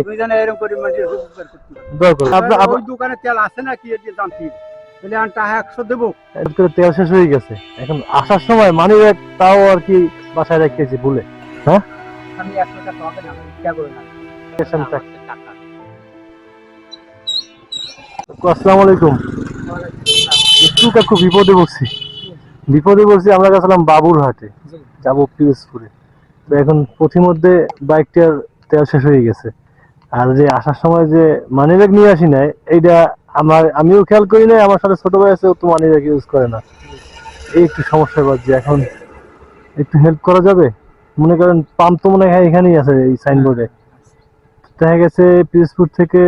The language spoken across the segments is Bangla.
তুমি জানো এরকম করে মানুষের উপকার করতে পারো। দোয়া করুন। ওই দোকানে তেল আছে না কি এটি জানতি তাহলে আমি টাকা 100 দেবো। তেল শেষ হয়ে গেছে, এখন আসার সময় মানি ব্যাগ তাও আর কি বাসায় রেখেছি ভুলে। হ্যাঁ, আমি 100 টাকা হবে না, আমি ইচ্ছা করে না। টাকা আসসালামু আলাইকুম। একটু কাকু বিপদে পড়ছি। আমরা গেছিলাম বাবুরহাটে, যাবো পিরোজপুরে। তো এখন পথিমধ্যে বাইকটার তেল শেষ হয়ে গেছে। আর যে আসার সময় যে মানি ব্যাগ নিয়ে আসি নাই, এইটা আমিও খেয়াল করি নাই, আমার সাথে ছোট ভাই আছে, ও তো মানি ব্যাগ ইউজ করে না। এই একটু সমস্যা বাজছে। এখন একটু হেল্প করা যাবে? মনে করেন পাম্প তো মনে হয় এখানেই আছে, এই সাইনবোর্ডে দেখা গেছে পিরোজপুর থেকে,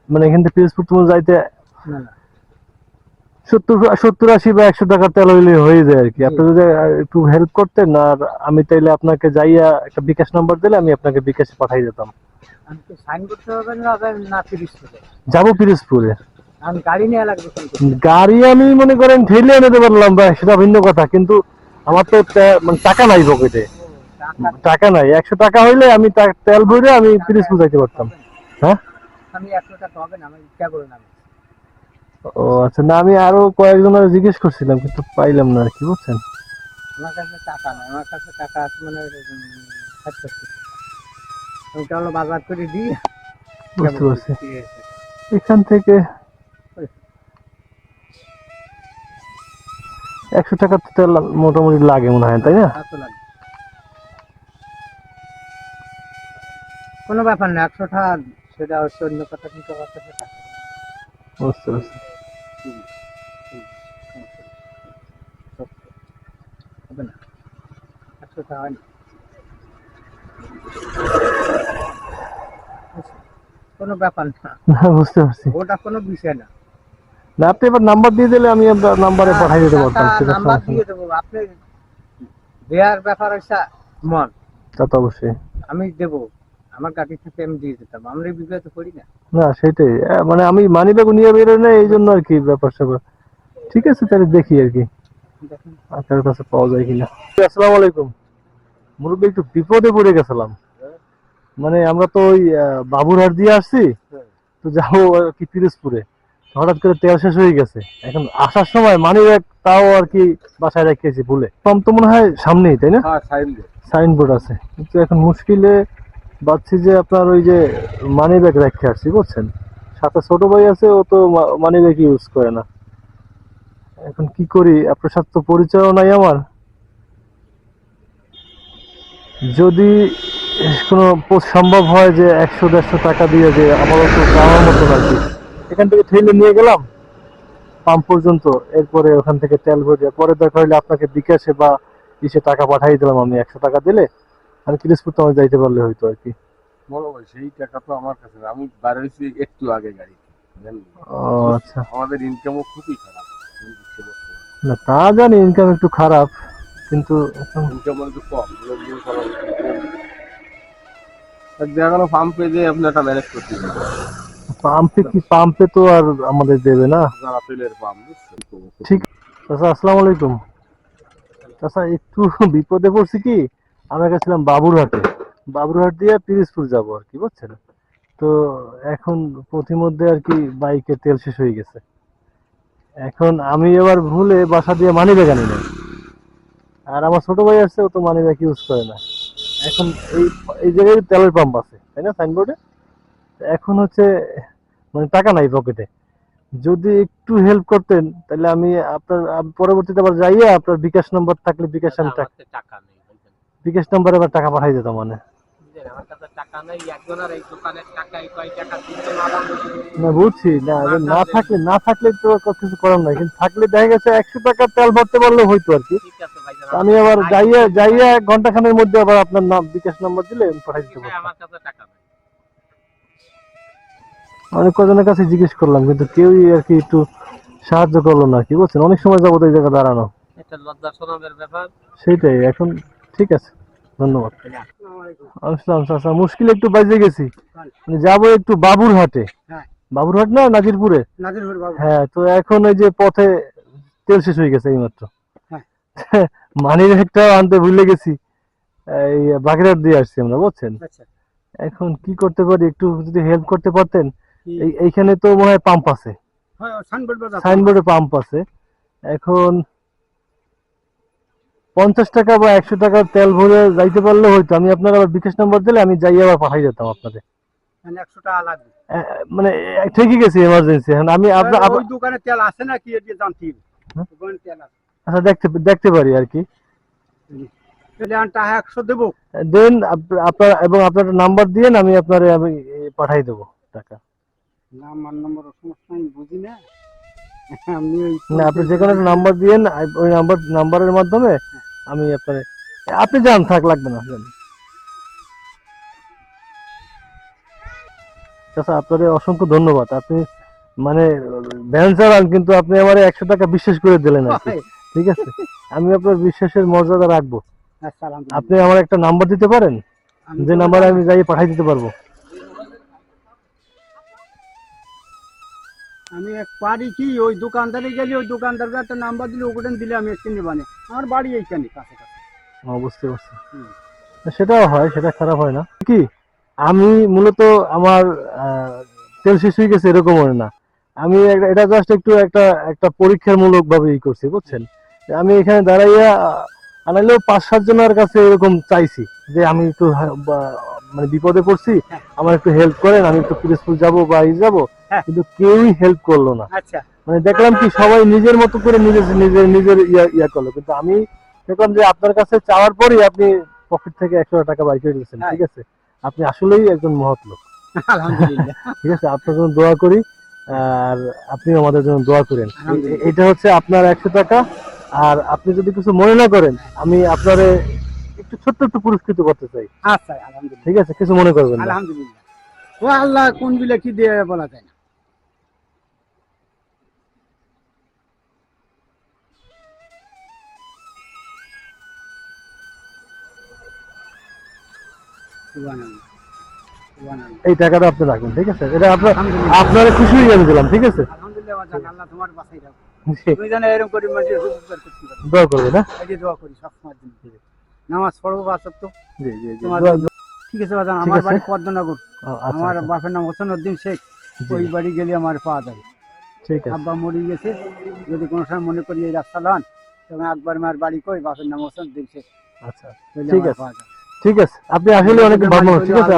মানে এখান থেকে পিরোজপুর তোমার যাইতে 70-80 বা 100 টাকা তেল হইলে হয়ে যায় আর কি। আপনি যদি একটু হেল্প করতেন, আর আমি তাইলে আপনাকে যাইয়া একটা বিকাশ নাম্বার দিলে আমি আপনাকে বিকাশে পাঠাই দিতাম। আমি তো সাইন করতে হবে না না পিরোজপুরে যাবো পিরোজপুরে। আমি গাড়ি নিয়ে লাগবে। গাড়ি আমি মনে করেন ঠেলে নিতে পারলাম বা সেটা ভিন্ন কথা, কিন্তু আমার তো মানে টাকা নাই পকেটে, টাকা নাই। 100 টাকা হইলে আমি তেল ভরে আমি পিরোজপুর যাইতে পারতাম। হ্যাঁ, আমি 100 টাকা হবে না, আমি ইচ্ছা করে না। ও আচ্ছা, না আমি আরো কয়েকজনের জিজ্ঞেস করছিলাম কিন্তু পাইলাম না আর কি, বুঝছেন। আমার কাছে টাকা নাই, আমার কাছে টাকা আছে মানে 60 টাকা। আমি চলো বাজার করে দিই। বুঝতে পারছি। এখান থেকে 100 টাকা তো তেল মোটামুটি লাগে মনে হয়, তাই না? কোনো ব্যাপার না, 100 টাকা সেটা হচ্ছে অন্য কথা, কিন্তু আমার কাছে টাকা বুঝতে পারছি। হবে না, 100 টাকা হয় না। কোনো ব্যাপার না, বুঝতে পারছি। ওটা কোনো বিষয় না। না, আপনি এবার নাম্বার দিয়ে দিলে আমি আপনার নাম্বারে পাঠিয়ে দিতে পারতাম। নাম্বার দিয়ে দেবো, আপনি দেওয়ার ব্যাপার হচ্ছে মন। তা তো অবশ্যই আমি দেবো, আমার গাড়ি থেকে আমি দিয়ে দিতাম, আমরা বিব্রত করি না। না, সেটাই মানে আমি মানি ব্যাগ নিয়ে বেরোই না, এই জন্য আর কি ব্যাপার স্যাপার। ঠিক আছে, তাহলে দেখি আর কি আপনার কাছে পাওয়া যায় কিনা। আসসালামু আলাইকুম মুরব্বী, একটু বিপদে পড়ে গেছিলাম। মানে আমরা তো ওই বাবুরহাট দিয়ে আসছি, তো যাবো আর কি পিরোজপুরে। হঠাৎ করে তেল শেষ হয়ে গেছে, এখন আসার সময় মানি ব্যাগ তাও আর কি বাসায় রেখেছি ভুলে। পাম্প তো মনে হয় সামনেই, তাই না? সাইনবোর্ড আছে, কিন্তু এখন মুশকিলে ভাবছি যে আপনার ওই যে মানি ব্যাগ রেখে আসছি, বুঝছেন। সাথে ছোট ভাই আছে, ও তো মানি ব্যাগ ইউজ করে না। এখন কি করি, আপনার সাথে তো পরিচয়ও নাই আমার। যদি কোনো সম্ভব হয় যে 100-150 টাকা দিয়ে, যে আমার তো যাওয়ার মতো আর কি, এখান থেকে ঠেলে নিয়ে গেলাম পাম্প পর্যন্ত, এরপরে ওখান থেকে তেল ভরে পরে দেখা হইলে আপনাকে বিকাশে বা ইসে টাকা পাঠিয়ে দিলাম। আমি 100 টাকা দিলে আমি পিরোজপুর তো যাইতে পারলে হয়তো আর কি। বড় ভাই, সেই টাকা তো আমার কাছে না, আমি বার হয়েছি একটু আগে গাড়ি। ও আচ্ছা, আমাদের ইনকামও খুবই খারাপ। না তা জানি ইনকাম একটু খারাপ, কিন্তু ইনকাম একটু কম, লোকজন খারাপ দেখা গেল পাম্পে যে আপনি একটা ম্যানেজ করতে পাম্পে তো আর আমাদের দেবে না। যারা তেলের পাম্প, ঠিক। আচ্ছা, আসসালামু আলাইকুম। আচ্ছা, একটু বিপদে পড়ছি কি, আমরা গেছিলাম বাবুরহাট দিয়ে পিরোজপুর যাবো আর কি, বুঝছেন। তো এখন পথিমধ্যে আর কি বাইকে তেল শেষ হয়ে গেছে। এখন আমি এবার ভুলে বাসা দিয়ে মানি ব্যাগ আনি নাই, আর আমার ছোট ভাই আছে, ও তো মানি ব্যাগ ইউজ করে না। এখন এই এই জায়গায় তেলের পাম্প আছে, তাই না, সাইনবোর্ডে। এখন হচ্ছে মানে টাকা নাই পকেটে। যদি একটু হেল্প করতেন তাহলে আমি আপনার পরবর্তীতে আবার যাইয়া আপনার বিকাশ নাম্বার থাকলে বিকাশ আমি টাকা নেই, বিকাশ নাম্বারে আবার টাকা পাঠাই দিতাম। মানে আমার কাছে টাকা নেই, একজনের এই দোকানের টাকাই কয় টাকা দিতে না, বুঝছি না, না থাকলে তো কিছু করার নাই, কিন্তু থাকলে দেখা গেছে 100 টাকা তেল ভরতে পারলে হয়তো আর কি। আমি আবার যাইয়া 1 ঘন্টা খানের মধ্যে আবার আপনার নাম বিকাশ নাম্বার দিলে আমি পাঠাই দিতে পারতাম। আমার কাছে টাকা নেই। অনেক কজনের কাছে জিজ্ঞেস করলাম, কিন্তু কেউই আর কি একটু সাহায্য করলো না, কি বলছেন। অনেক সময় যাবো এই জায়গায় দাঁড়ানো, এটা লজ্জা শরমের ব্যাপার। সেইটাই। এখন ঠিক আছে, ধন্যবাদ। আসলাম চাচা, মুশকিল একটু বাজে গেছি, মানে যাবো একটু বাবুরহাটে। বাবুরহাট না নাজিরপুরে? হ্যাঁ, তো এখন ওই যে পথে তেল শেষ হয়ে গেছে এইমাত্র। মানি ব্যাগটা আনতে ভুলে গেছি, এই বাগেরহাট দিয়ে আসছি আমরা, বুঝছেন। এখন কি করতে পারি, একটু যদি হেল্প করতে পারতেন। কি? এইখানে তো মনে হয় পাম্প আছে, হয় সাইনবোর্ড বাজার সাইনবোর্ডে পাম্প আছে। এখন 50 টাকা বা 100 টাকার তেল ভরে যাইতে পারলে হয়তো, আমি আপনার আবার বিকাশ নাম্বার দিলে আমি যাই আবার পাঠাই যেতাম আপনাদের। মানে 100 টাকা লাগবে। মানে ঠিকই গেছে এমার্জেন্সি, এখন আমি আপনার ওই দোকানে তেল আছে না কি এদিকে জানতে হবে। হ্যাঁ? দোকানে তেল আছে। আচ্ছা দেখতে দেখতে পারি আর কি। তাহলে আমি টাকা 100 দেবো। দেন আপনার এবং আপনার নাম্বার দিয়েন, আমি আপনার আমি পাঠাই দেবো টাকা। নাম্বার নম্বর সমস্যা আমি বুঝি না। আমি ওই না, আপনি যে কোনো একটা নাম্বার দিয়েন, ওই নাম্বারের মাধ্যমে আমি আপনার, আপনি যান, থাক লাগবে না যান। আচ্ছা, আপনার অসংখ্য ধন্যবাদ। আপনি মানে ভ্যান চালান কিন্তু আপনি আমার 100 টাকা বিশ্বাস করে দিলেন আর কি। ঠিক আছে, আমি আপনার বিশ্বাসের মর্যাদা রাখবো। আচ্ছা, আলহামদুলিল্লাহ। আপনি আমার একটা নাম্বার দিতে পারেন, আমি যে তো নাম্বারে আমি যাই পাঠাই দিতে পারবো। আমি এক পারি কি ওই দোকানদারে গেলে ওই দোকানদারকে একটা নাম্বার দিলে ওখানে দিলে আমি এসে নিবানে। আমার বাড়ি এইখানে কাছে কাছে। বুঝতে পারছি। হুম। সেটাও হয়, সেটা খারাপ হয় না কি। আমি মূলত আমার তেল শেষ হয়ে গেছে এরকম হয় না। আমি এটা জাস্ট একটু একটা একটা পরীক্ষামূলক ভাবে ই করছি, বুঝছেন। আমি এখানে দাঁড়াইয়া আনাইলেও 5-7 জনের কাছে এরকম চাইছি যে আমি একটু মানে বিপদে পড়ছি, হ্যাঁ। আমার একটু হেল্প করেন, আমি একটু পিরোজপুর যাবো বা যাবো, হ্যাঁ। কিন্তু কেউই হেল্প করলো না। আচ্ছা, মানে দেখলাম কি সবাই নিজের মতো করে নিজের নিজের নিজের ইয়া করলো, কিন্তু আমি দেখলাম যে আপনার কাছে চাওয়ার পরই আপনি পকেট থেকে 100 টাকা বাইর করে দিয়েছেন। হ্যাঁ। ঠিক আছে, আপনি আসলেই একজন মহৎ লোক। আলহামদুলিল্লাহ। ঠিক আছে, আপনার জন্য দোয়া করি, আর আপনি আমাদের জন্য দোয়া করেন। আলহামদুলিল্লাহ। এটা হচ্ছে আপনার 100 টাকা। আর আপনি যদি কিছু মনে না করেন, আমি আপনারে একটু ছোট্ট একটু পুরস্কৃত করতে চাই। আচ্ছা, আলহামদুলিল্লাহ। ঠিক আছে, কিছু মনে করবেন না। আলহামদুলিল্লাহ। ও আল্লাহ কোন বিলে কি দিয়ে বলা যায় না। সুবহানাল্লাহ, সুবহানাল্লাহ। এই টাকাটা আপনি রাখবেন, ঠিক আছে, এটা আপনার আলহামদুলিল্লাহ। আপনারা খুশি হয়ে আমি দিলাম। ঠিক আছে, আলহামদুলিল্লাহ বাজান, আল্লাহ তোমার বাসাই রাখো। জি, তুমি জানো এরকম করে মানুষের উপকার করতে পারো। দোয়া করবেন। হ্যাঁ, এই যে দোয়া করি সবসময় জন্য। নামাজ পড়বো বাসব তো জি জি জি, তোমার দোয়া- জন্য। ঠিক আছে বাজান, ঠিক আমার আছে। বাড়ি পদ্মনগর। আচ্ছা আমার আচ্ছা, বাপের নাম হোসেন উদ্দিন শেখ। জি, ওই বাড়ি গেলে আমার পাওয়া যাবে। ঠিক আছে। আব্বা মরে গেছে, যদি কোনো সময় মনে করি এই রাস্তা লান, তবে একবার মার বাড়ি কই বাপের নাম হোসেন উদ্দিন শেখ, আচ্ছা, তাহলে ঠিক আমার আছে, পাওয়া যাবে। ঠিক আছে, আপনি আসলে অনেক ভালো মানুষ। ঠিক আছে,